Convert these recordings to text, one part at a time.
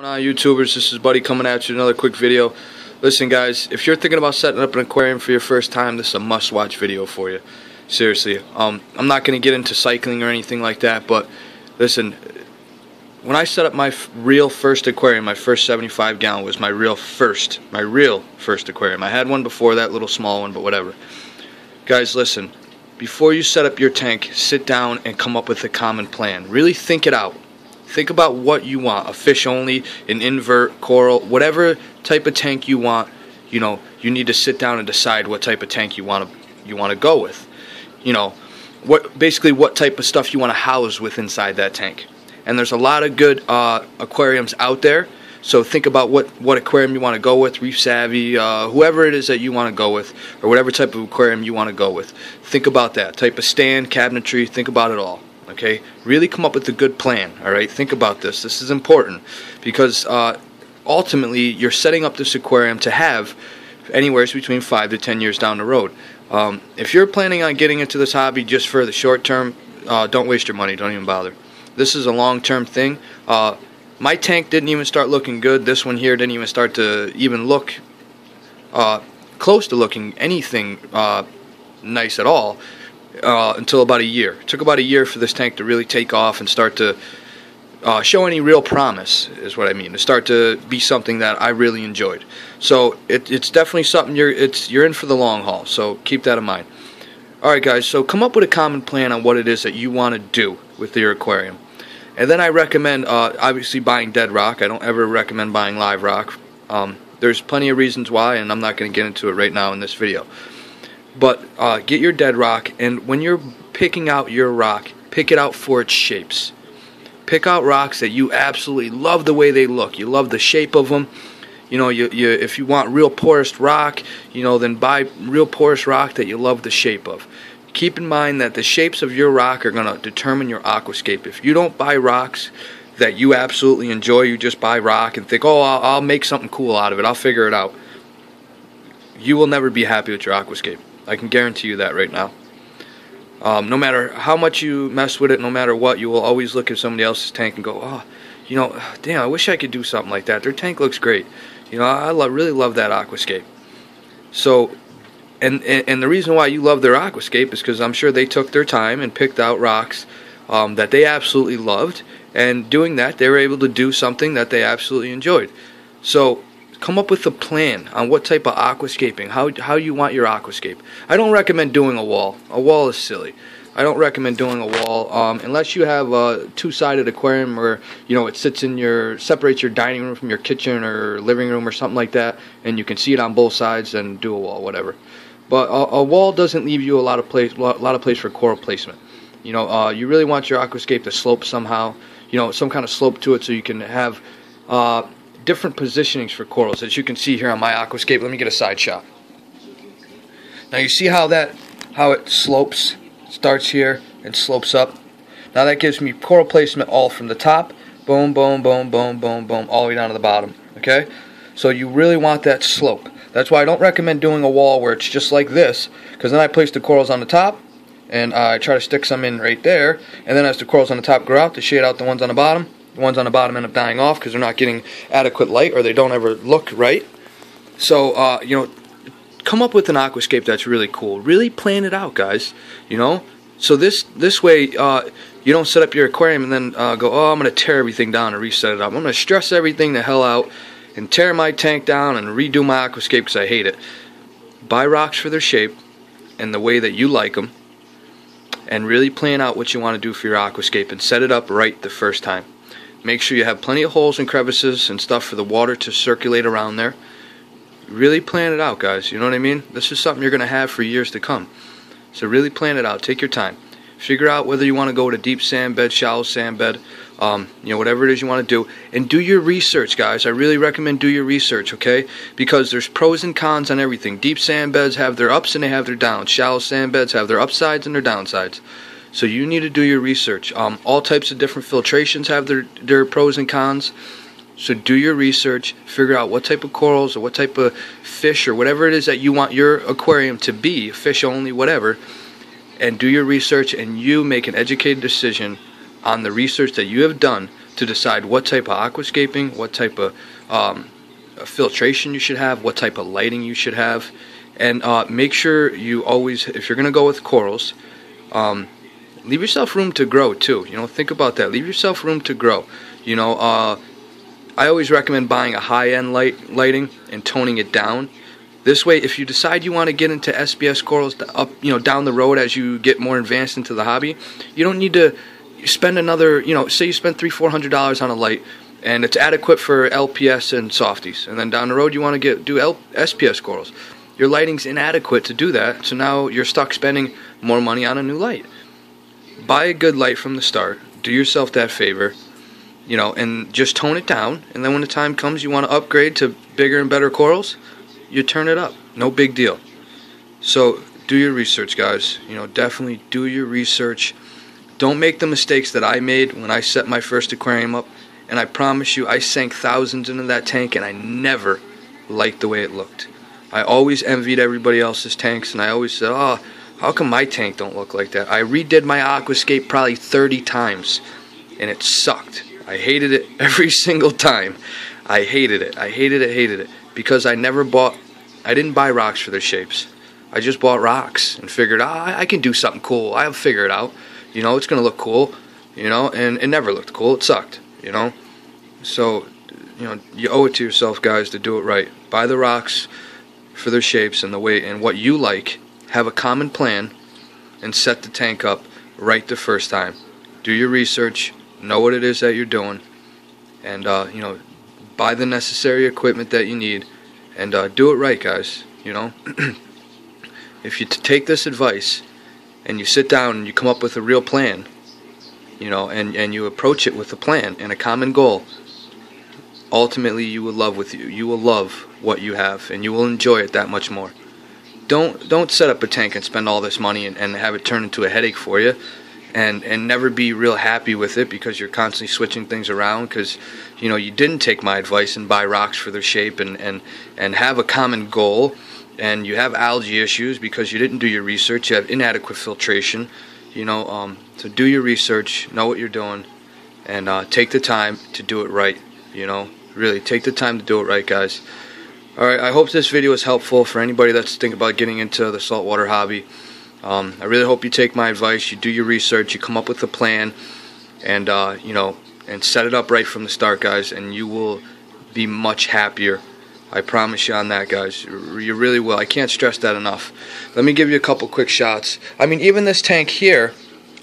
What's going on, YouTubers? This is Buddy coming at you with another quick video. Listen, guys, if you're thinking about setting up an aquarium for your first time, this is a must-watch video for you. Seriously. I'm not going to get into cycling or anything like that, but listen, when I set up my real first aquarium, my first 75 gallon was my real first aquarium. I had one before that, little small one, but whatever. Guys, listen, before you set up your tank, sit down and come up with a common plan. Really think it out. Think about what you want, a fish only, an invert, coral, whatever type of tank you want. You know, you need to sit down and decide what type of tank you want to go with. You know, basically what type of stuff you want to house with inside that tank. And there's a lot of good aquariums out there. So think about what aquarium you want to go with, Reef Savvy, whoever it is that you want to go with, or whatever type of aquarium you want to go with. Think about that type of stand, cabinetry. Think about it all. Okay, really come up with a good plan. All right, think about this. This is important because ultimately you're setting up this aquarium to have anywhere between 5 to 10 years down the road. If you're planning on getting into this hobby just for the short term, don't waste your money. Don't even bother. This is a long-term thing. My tank didn't even start looking good. This one here didn't even start to even look close to looking anything nice at all. Until about a year. It took about a year for this tank to really take off and start to show any real promise, is what I mean. To start to be something that I really enjoyed. So it's definitely something you're in for the long haul. So keep that in mind. Alright guys, so come up with a common plan on what it is that you want to do with your aquarium. And then I recommend obviously buying dead rock. I don't ever recommend buying live rock. There's plenty of reasons why, and I'm not going to get into it right now in this video. But get your dead rock, and when you're picking out your rock, pick it out for its shapes. Pick out rocks that you absolutely love the way they look. You love the shape of them. You know, if you want real porous rock, you know, then buy real porous rock that you love the shape of. Keep in mind that the shapes of your rock are going to determine your aquascape. If you don't buy rocks that you absolutely enjoy, you just buy rock and think, oh, I'll make something cool out of it. I'll figure it out. You will never be happy with your aquascape. I can guarantee you that right now. No matter how much you mess with it, no matter what, you will always look at somebody else's tank and go, oh, you know, damn, I wish I could do something like that. Their tank looks great. You know, I really love that aquascape. So, and the reason why you love their aquascape is because I'm sure they took their time and picked out rocks that they absolutely loved. And doing that, they were able to do something that they absolutely enjoyed. So, come up with a plan on what type of aquascaping, how you want your aquascape. I don't recommend doing a wall. A wall is silly. I don't recommend doing a wall unless you have a two-sided aquarium where, you know, it separates your dining room from your kitchen or living room or something like that, and you can see it on both sides, and do a wall, whatever. But a wall doesn't leave you a lot of place for coral placement. You know, you really want your aquascape to slope somehow. You know, some kind of slope to it so you can have different positionings for corals, as you can see here on my aquascape. Let me get a side shot. Now you see how it slopes, starts here and slopes up. Now that gives me coral placement all from the top, boom, boom, boom, boom, boom, boom, all the way down to the bottom. Okay, so you really want that slope. That's why I don't recommend doing a wall where it's just like this, because then I place the corals on the top and I try to stick some in right there, and then as the corals on the top grow out, to shade out the ones on the bottom. The ones on the bottom end up dying off because they're not getting adequate light, or they don't ever look right. So, you know, come up with an aquascape that's really cool. Really plan it out, guys. You know, so this way you don't set up your aquarium and then go, oh, I'm going to tear everything down and reset it up. I'm going to stress everything the hell out and tear my tank down and redo my aquascape because I hate it. Buy rocks for their shape and the way that you like them, and really plan out what you want to do for your aquascape and set it up right the first time. Make sure you have plenty of holes and crevices and stuff for the water to circulate around there. Really plan it out, guys. You know what I mean? This is something you're going to have for years to come. So really plan it out. Take your time. Figure out whether you want to go to deep sand bed, shallow sand bed, you know, whatever it is you want to do. And do your research, guys. I really recommend do your research, okay? Because there's pros and cons on everything. Deep sand beds have their ups and they have their downs. Shallow sand beds have their upsides and their downsides. So you need to do your research. All types of different filtrations have their pros and cons. So do your research. Figure out what type of corals or what type of fish or whatever it is that you want your aquarium to be, fish only, whatever. And do your research, and you make an educated decision on the research that you have done to decide what type of aquascaping, what type of filtration you should have, what type of lighting you should have, and make sure you always, if you're going to go with corals, leave yourself room to grow too. You know, think about that. Leave yourself room to grow. You know, I always recommend buying a high-end lighting and toning it down. This way, if you decide you want to get into SPS corals up, you know, down the road as you get more advanced into the hobby, you don't need to spend another, you know, say you spend $300-400 on a light, and it's adequate for LPS and softies, and then down the road you want to do SPS corals. Your lighting's inadequate to do that, so now you're stuck spending more money on a new light. Buy a good light from the start. Do yourself that favor, you know, and just tone it down, and then when the time comes you want to upgrade to bigger and better corals, you turn it up. No big deal. So do your research, guys. You know, definitely do your research. Don't make the mistakes that I made when I set my first aquarium up, and I promise you I sank thousands into that tank and I never liked the way it looked. I always envied everybody else's tanks, and I always said, oh, how come my tank don't look like that? I redid my aquascape probably 30 times and it sucked. I hated it every single time. I hated it. I hated it because I didn't buy rocks for their shapes. I just bought rocks and figured, I can do something cool. I'll figure it out. You know, it's going to look cool, you know, and it never looked cool. It sucked, you know. So, you know, you owe it to yourself, guys, to do it right. Buy the rocks for their shapes and the way and what you like. Have a common plan and set the tank up right the first time. Do your research, know what it is that you're doing, and, you know, buy the necessary equipment that you need, and do it right, guys. You know, if you take this advice and you sit down and you come up with a real plan, you know, and you approach it with a plan and a common goal, ultimately you will love what you have, and you will enjoy it that much more. Don't set up a tank and spend all this money and have it turn into a headache for you, and never be real happy with it because you're constantly switching things around because, you know, you didn't take my advice and buy rocks for their shape and have a common goal, and you have algae issues because you didn't do your research. You have inadequate filtration, you know. So do your research, know what you're doing, and take the time to do it right. You know, really take the time to do it right, guys. Alright, I hope this video is helpful for anybody that's thinking about getting into the saltwater hobby. I really hope you take my advice, you do your research, you come up with a plan, and you know, and set it up right from the start, guys, and you will be much happier. I promise you on that, guys. You really will. I can't stress that enough. Let me give you a couple quick shots. I mean, even this tank here,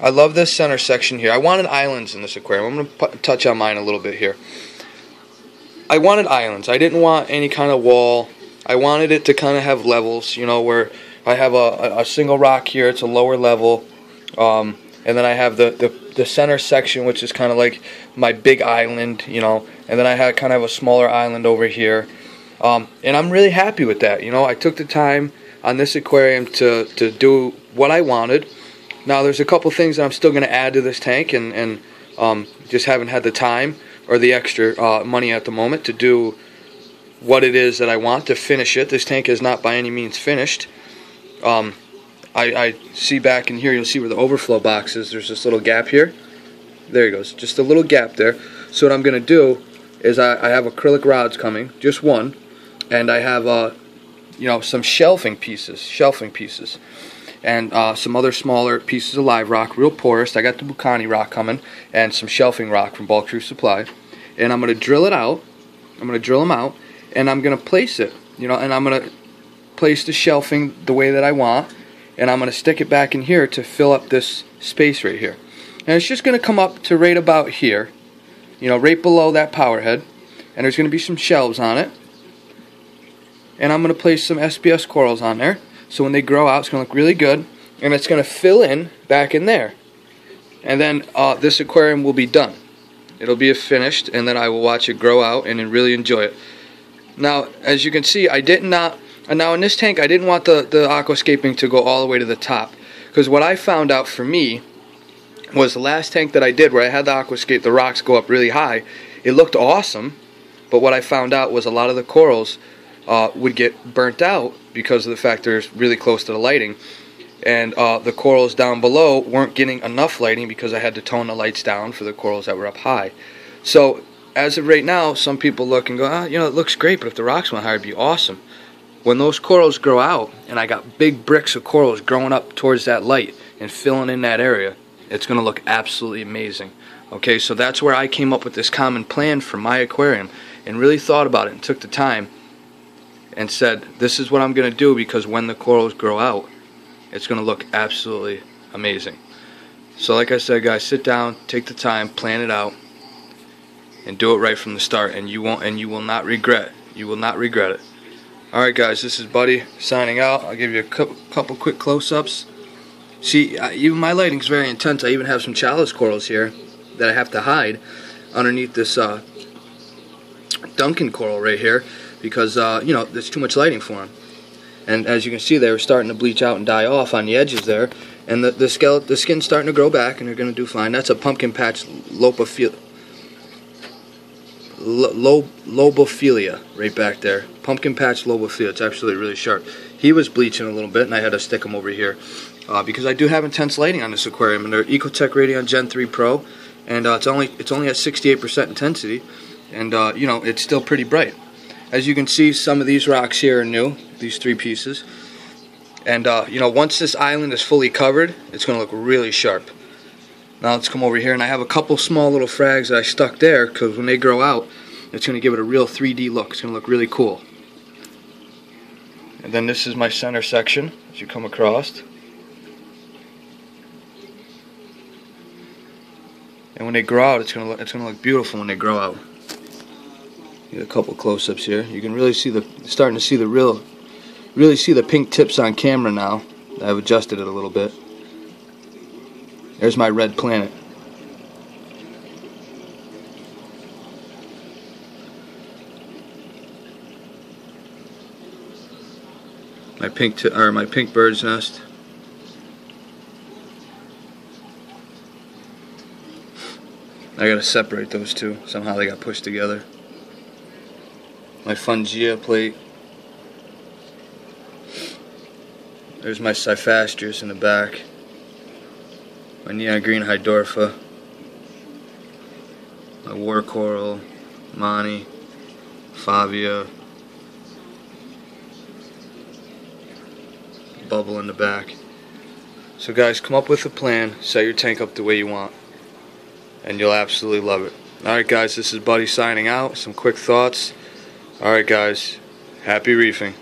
I love this center section here. I wanted islands in this aquarium. I'm going to touch on mine a little bit here. I wanted islands. I didn't want any kind of wall. I wanted it to kind of have levels, you know, where I have a single rock here. It's a lower level, and then I have the center section, which is kind of like my big island, you know, and then I had kind of a smaller island over here, and I'm really happy with that. You know, I took the time on this aquarium to do what I wanted. Now there's a couple things that I'm still going to add to this tank, and just haven't had the time or the extra money at the moment to do what it is that I want to finish it. This tank is not by any means finished. I see back in here, you'll see where the overflow box is. There's this little gap here. There he goes, just a little gap there. So what I'm going to do is I have acrylic rods coming, just one, and I have you know, some shelving pieces, and some other smaller pieces of live rock, real porous. I got the Bucani rock coming, and some shelving rock from Bulk Truth Supply, and I'm going to drill it out. I'm going to drill them out, and I'm going to place it, you know, and I'm going to place the shelving the way that I want, and I'm going to stick it back in here to fill up this space right here. And it's just going to come up to right about here, you know, right below that power head, and there's going to be some shelves on it, and I'm going to place some SPS corals on there. So when they grow out, it's going to look really good, and it's going to fill in back in there. And then this aquarium will be done. It'll be finished, and then I will watch it grow out and really enjoy it. Now, as you can see, now in this tank, I didn't want the aquascaping to go all the way to the top, because what I found out for me was the last tank that I did, where I had the rocks go up really high. It looked awesome, but what I found out was a lot of the corals would get burnt out because of the fact they're really close to the lighting, and the corals down below weren't getting enough lighting because I had to tone the lights down for the corals that were up high. So as of right now, some people look and go, you know, it looks great, but if the rocks went higher, it'd be awesome. When those corals grow out, and I got big bricks of corals growing up towards that light and filling in that area, it's going to look absolutely amazing. Okay, so that's where I came up with this common plan for my aquarium and really thought about it and took the time and said, this is what I'm going to do, because when the corals grow out, it's going to look absolutely amazing. So like I said, guys, sit down, take the time, plan it out, and do it right from the start, and you will not regret. You will not regret it. Alright guys, this is Buddy signing out. I'll give you a couple quick close-ups. See, even my lighting's very intense. I even have some chalice corals here that I have to hide underneath this Duncan coral right here, because you know, there's too much lighting for them. And as you can see, they were starting to bleach out and die off on the edges there, and the skin's starting to grow back, and they're going to do fine. That's a pumpkin patch lobophilia right back there. Pumpkin patch lobophilia. It's actually really sharp. He was bleaching a little bit, and I had to stick him over here because I do have intense lighting on this aquarium, and they're Ecotech Radion Gen 3 Pro, and it's only at 68% intensity, and you know, it's still pretty bright. As you can see, some of these rocks here are new, these 3 pieces, and you know, once this island is fully covered, it's going to look really sharp. Now let's come over here, and I have a couple small little frags that I stuck there, because when they grow out, it's going to give it a real 3D look. It's going to look really cool. And then this is my center section, as you come across. And when they grow out, it's going to look beautiful when they grow out. Get a couple close-ups here. You can really see starting to see really see the pink tips on camera now. I've adjusted it a little bit. There's my red planet. My pink bird's nest. I gotta separate those two. Somehow they got pushed together. My fungia plate. There's my Cyphastrius in the back. My neon green Hydorpha, my war coral, Mani, Favia, bubble in the back. So guys, come up with a plan, set your tank up the way you want, and you'll absolutely love it. Alright guys, this is Buddy signing out, some quick thoughts. Alright guys, happy reefing.